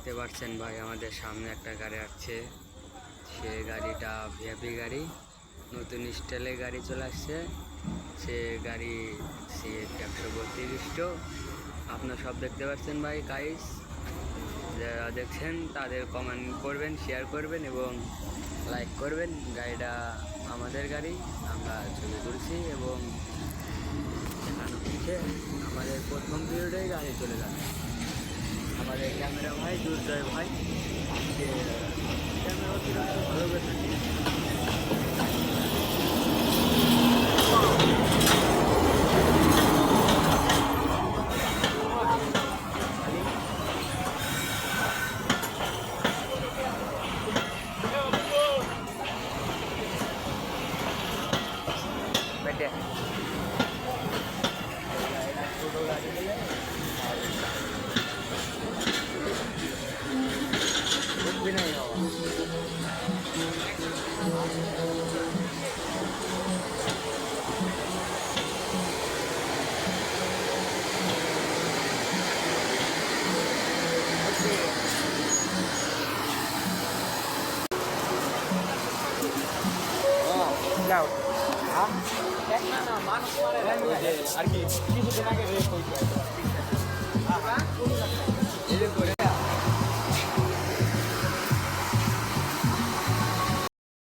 দেখতে পাচ্ছেন ভাই, আমাদের সামনে একটা গাড়ি আসছে। সে গাড়িটা ভিআইপি গাড়ি, নতুন স্টাইলে গাড়ি চলে আসছে। সে গাড়ি সিএফ 132। আপনারা সব দেখতে পাচ্ছেন ভাই গাইস। যারা দেখছেন তাদের কমেন্ট করবেন, শেয়ার করবেন এবং লাইক করবেন। গাড়িটা আমাদের গাড়ি, আমরা ছবি তুলছি এবং দেখানো হচ্ছে। আমাদের প্রথম পিরিয়ডে গাড়ি চলে যাবে। আমাদের ক্যামেরা ভাই দুর্জয় ভাই, যে ক্যামেরা অতিরিক্ত ভালো বেতন বেটে ছোটো গাড়ি দিলে भी नहीं होगा। আর কি কিছু দিন আগে